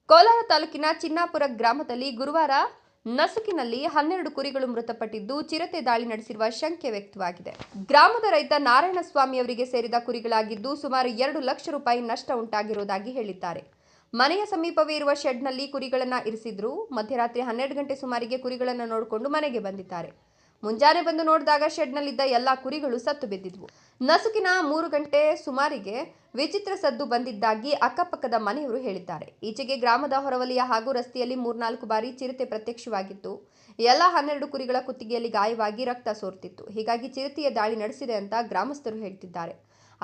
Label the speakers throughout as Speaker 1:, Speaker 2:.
Speaker 1: ಕೋಲಾರ ತಾಲೂಕಿನ ಚಿನ್ನಾಪುರ ಗ್ರಾಮದಲ್ಲಿ ಗುರುವಾರ ನಸುಕಿನಲ್ಲಿ 12 ಕುರಿಗಳು ಮೃತಪಟ್ಟಿದ್ದು ಚಿರತೆ ದಾಳಿ ನಡೆಸಿರುವ ಶಂಕೆ ವ್ಯಕ್ತವಾಗಿದೆ. ಗ್ರಾಮದ ರೈತ ನಾರಾಯಣಸ್ವಾಮಿ ಅವರಿಗೆ ಸೇರಿದ ಕುರಿಗಳಾಗಿದ್ದು ಸುಮಾರು 2 ಲಕ್ಷ ರೂಪಾಯಿ ನಷ್ಟ ಉಂಟಾಗಿರುವುದಾಗಿ ಹೇಳಿದ್ದಾರೆ. ಮನೆಯ ಸಮೀಪವೇ ಇರುವ ಶೆಡ್ನಲ್ಲಿ ಕುರಿಗಳನ್ನು ಇರಿಸಿದ್ರು. ಮಧ್ಯರಾತ್ರಿ 12 ಗಂಟೆ ಸುಮಾರಿಗೆ ಕುರಿಗಳನ್ನು ನೋಡಿಕೊಂಡು ಮನೆಗೆ ಬಂದಿದ್ದಾರೆ. ಮುಂಜಾನೆ ಬಂದು ನೋಡಿದಾಗ ಶೆಡ್ನಲ್ಲಿದ್ದ ಎಲ್ಲಾ ಕುರಿಗಳು ಸತ್ತು ಬಿದ್ದಿದ್ವು. ನಸುಕಿನ 3 ಗಂಟೆ ಸುಮಾರಿಗೆ ವಿಚಿತ್ರ ಸದ್ದು ಬಂದಿದ್ದಾಗಿ ಅಕ್ಕಪಕ್ಕದ ಮನೆಯವರು ಹೇಳಿದ್ದಾರೆ. ಈಚೆಗೆ ಗ್ರಾಮದ ಹೊರವಲಯ ಹಾಗೂ ರಸ್ತೆಯಲ್ಲಿ 3-4 ಬಾರಿ ಚಿರತೆ ಪ್ರತ್ಯಕ್ಷವಾಗಿತ್ತು. ಎಲ್ಲಾ 12 ಕುರಿಗಳ ಕುತ್ತಿಗೆಯಲ್ಲಿ ಗಾಯವಾಗಿ ರಕ್ತ ಸೋರ್ತಿತ್ತು. ಹೀಗಾಗಿ ಚಿರತೆಯ ದಾಳಿ ನಡೆಸಿದೆ ಅಂತ ಗ್ರಾಮಸ್ಥರು ಹೇಳ್ತಿದ್ದಾರೆ.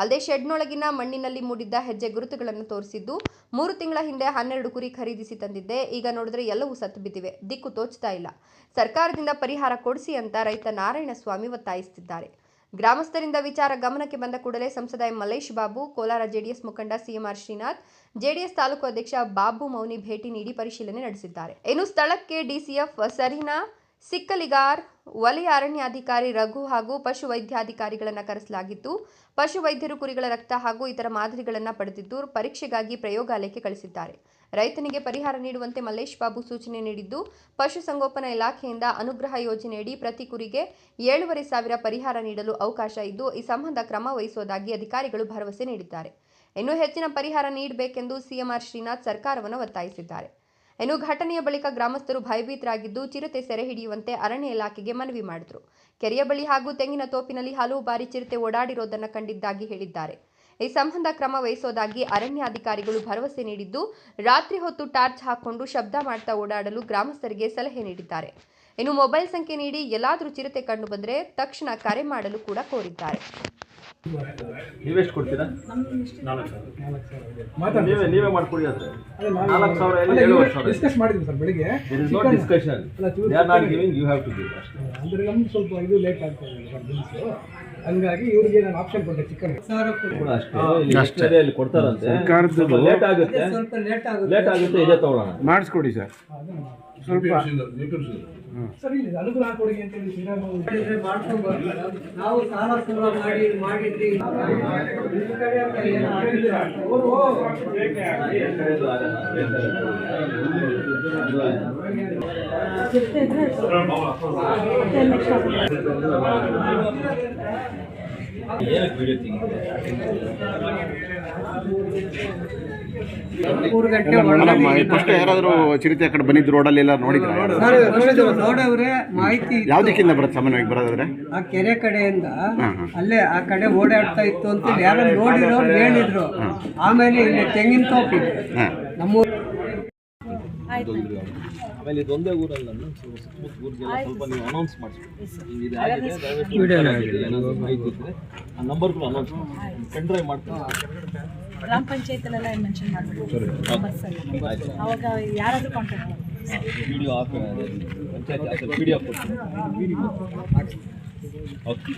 Speaker 1: ಅಲ್ಲದೆ ಶೆಡ್ನೊಳಗಿನ ಮಣ್ಣಿನಲ್ಲಿ ಮೂಡಿದ್ದ ಹೆಜ್ಜೆ ಗುರುತುಗಳನ್ನು ತೋರಿಸಿದ್ದು 3 ತಿಂಗಳ ಹಿಂದೆ 12 ಕುರಿ ಖರೀದಿಸಿ ತಂದಿದ್ದೆ. ಈಗ ನೋಡಿದ್ರೆ ಎಲ್ಲವೂ ಸತ್ತು ಬಿದ್ದಿವೆ. ದಿಕ್ಕು ತೋಚ್ತಾ ಇಲ್ಲ. ಸರ್ಕಾರದಿಂದ ಪರಿಹಾರ ಕೊಡಿಸಿ ಅಂತ ರೈತ ನಾರಾಯಣಸ್ವಾಮಿ ಒತ್ತಾಯಿಸುತ್ತಿದ್ದಾರೆ. ಗ್ರಾಮಸ್ಥರಿಂದ ವಿಚಾರ ಗಮನಕ್ಕೆ ಬಂದ ಕೂಡಲೇ ಸಂಸದ ಮಲ್ಲೇಶ್ ಬಾಬು, ಕೋಲಾರ ಜೆಡಿಎಸ್ ಮುಖಂಡ ಸಿಎಂಆರ್ ಶ್ರೀನಾಥ್, ಜೆಡಿಎಸ್ ತಾಲೂಕು ಅಧ್ಯಕ್ಷ ಬಾಬು ಮೌನಿ ಭೇಟಿ ನೀಡಿ ಪರಿಶೀಲನೆ ನಡೆಸಿದ್ದಾರೆ. ಇನ್ನು ಸ್ಥಳಕ್ಕೆ ಡಿಸಿಎಫ್ ಸರೀನಾ ಸಿಕ್ಕಲಿಗಾರ್, ವಲಯ ಅರಣ್ಯಾಧಿಕಾರಿ ರಘು ಹಾಗೂ ಪಶು ವೈದ್ಯಾಧಿಕಾರಿಗಳನ್ನು ಕರೆಸಲಾಗಿದ್ದು, ಪಶು ವೈದ್ಯರು ಕುರಿಗಳ ರಕ್ತ ಹಾಗೂ ಇತರ ಮಾದರಿಗಳನ್ನು ಪಡೆದಿದ್ದು ಪರೀಕ್ಷೆಗಾಗಿ ಪ್ರಯೋಗಾಲಯಕ್ಕೆ ಕಳಿಸಿದ್ದಾರೆ. ರೈತನಿಗೆ ಪರಿಹಾರ ನೀಡುವಂತೆ ಮಲ್ಲೇಶ್ ಬಾಬು ಸೂಚನೆ ನೀಡಿದ್ದು, ಪಶುಸಂಗೋಪನಾ ಇಲಾಖೆಯಿಂದ ಅನುಗ್ರಹ ಯೋಜನೆಯಡಿ ಪ್ರತಿ ಕುರಿಗೆ 7,500 ಪರಿಹಾರ ನೀಡಲು ಅವಕಾಶ ಇದ್ದು, ಈ ಸಂಬಂಧ ಕ್ರಮ ವಹಿಸುವುದಾಗಿ ಅಧಿಕಾರಿಗಳು ಭರವಸೆ ನೀಡಿದ್ದಾರೆ. ಇನ್ನು ಹೆಚ್ಚಿನ ಪರಿಹಾರ ನೀಡಬೇಕೆಂದು ಸಿಎಂಆರ್ ಶ್ರೀನಾಥ್ ಸರ್ಕಾರವನ್ನು ಒತ್ತಾಯಿಸಿದ್ದಾರೆ. ಇನ್ನು ಘಟನೆಯ ಬಳಿಕ ಗ್ರಾಮಸ್ಥರು ಭಯಭೀತರಾಗಿದ್ದು ಚಿರತೆ ಸೆರೆ ಹಿಡಿಯುವಂತೆ ಅರಣ್ಯ ಇಲಾಖೆಗೆ ಮನವಿ ಮಾಡಿದರು. ಕೆರೆಯ ಬಳಿ ಹಾಗೂ ತೆಂಗಿನ ತೋಪಿನಲ್ಲಿ ಹಲವು ಬಾರಿ ಚಿರತೆ ಓಡಾಡಿರೋದನ್ನು ಕಂಡಿದ್ದಾಗಿ ಹೇಳಿದ್ದಾರೆ. ಈ ಸಂಬಂಧ ಕ್ರಮ ವಹಿಸೋದಾಗಿ ಅರಣ್ಯಾಧಿಕಾರಿಗಳು ಭರವಸೆ ನೀಡಿದ್ದು, ರಾತ್ರಿ ಹೊತ್ತು ಟಾರ್ಚ್ ಹಾಕೊಂಡು ಶಬ್ದ ಮಾಡ್ತಾ ಓಡಾಡಲು ಗ್ರಾಮಸ್ಥರಿಗೆ ಸಲಹೆ ನೀಡಿದ್ದಾರೆ. ಇನ್ನು ಮೊಬೈಲ್ ಸಂಖ್ಯೆ ನೀಡಿ ಎಲ್ಲಾದರೂ ಚಿರತೆ ಕಂಡು ಬಂದರೆ ತಕ್ಷಣ ಕರೆ ಮಾಡಲು ಕೂಡ ಕೋರಿದ್ದಾರೆ.
Speaker 2: ನೀವೆಷ್ಟು ಕೊಡ್ತೀರಾ? 4,000. ನೀವೇ ಮಾಡ್ಕೊಡಿ. ಆದರೆ 4,000
Speaker 3: ಡಿಸ್ಕಸ್ ಮಾಡಿದ್ವಿ ಸರ್ ಬೆಳಿಗ್ಗೆ.
Speaker 2: There is not discussion. They are not giving, you have to give.
Speaker 3: ಅಂದರೆ ನಮ್ಗೆ ಸ್ವಲ್ಪ ಇದು ಲೇಟ್ ಆಗ್ತಾ ಇದೆ ಸರ್ ಬಿಲ್ಸು. ಹಂಗಾಗಿ ಇವರಿಗೆ ನಾನು ಆಪ್ಷನ್ ಕೊಟ್ಟೆ ಚಿಕನ್
Speaker 2: ಅಷ್ಟೇ ಅಲ್ಲಿ ಕೊಡ್ತಾರಂತೆ. ಲೇಟ್ ಆಗುತ್ತೆ, ಲೇಟ್ ಆಗುತ್ತೆ. ಇದೇ ತಗೊಳ್ಳೋಣ, ಮಾಡಿಸ್ಕೊಡಿ ಸರ್.
Speaker 3: ಸ್ವಲ್ಪ ಸರ್ ಇಲ್ಲಿ ಅನುಗ್ರಹ ಕೊಡಿ ಅಂತ ಹೇಳಿ
Speaker 4: ನಾವು ಸಾಲ ಮಾಡಿದ್ರಿ.
Speaker 5: ಫಸ್ಟ್ ಯಾರಾದರೂ ಚಿರತೆ ಆ ಕಡೆ ಬಂದಿದ್ದು ರೋಡಲ್ಲಿ ಎಲ್ಲ ನೋಡಿದ್ರೆ
Speaker 4: ನೋಡವ್ರೆ ಮಾಹಿತಿ
Speaker 5: ಯಾವ ದಿಕ್ಕಿಂದ ಬರುತ್ತೆ ಸಾಮಾನ್ಯವಾಗಿ ಬರೋದಾದ್ರೆ?
Speaker 4: ಆ ಕೆರೆ ಕಡೆಯಿಂದ ಅಲ್ಲೇ ಆ ಕಡೆ ಓಡಾಡ್ತಾ ಇತ್ತು ಅಂತ ಯಾರೋ ನೋಡಿರೋರು ಹೇಳಿದ್ರು. ಆಮೇಲೆ ಇಲ್ಲಿ ತೆಂಗಿನ ತೋಪಿದೆ ನಮ್ಮ
Speaker 2: ಆಮೇಲೆ ಇದೊಂದೇ ಊರಲ್ಲ, ಸುತ್ತಮುತ್ತ ಊರಿಗೆಲ್ಲ ಸ್ವಲ್ಪ ನೀವು ಅನೌನ್ಸ್ ಮಾಡಿಸ್ಬೇಕು. ಮಾಹಿತಿ ಇದ್ದರೆ ಆ ನಂಬರ್ಗಳು ಅನೌನ್ಸ್ ಮಾಡಿ ಪೆನ್ ಡ್ರೈವ್ ಮಾಡ್ತಾರೆ.
Speaker 6: ಗ್ರಾಮ ಪಂಚಾಯತಲ್ಲೆಲ್ಲ ಮೆನ್ಷನ್ ಮಾಡಬೇಕು. ಅವಾಗ ಯಾರಾದರೂ ಕಾಂಟ್ಯಾಕ್ಟ್ ಮಾಡಿ
Speaker 2: ವಿಡಿಯೋ ಪಂಚಾಯತ್ PDF ಕೊಡ್ತೀನಿ. ಓಕೆ.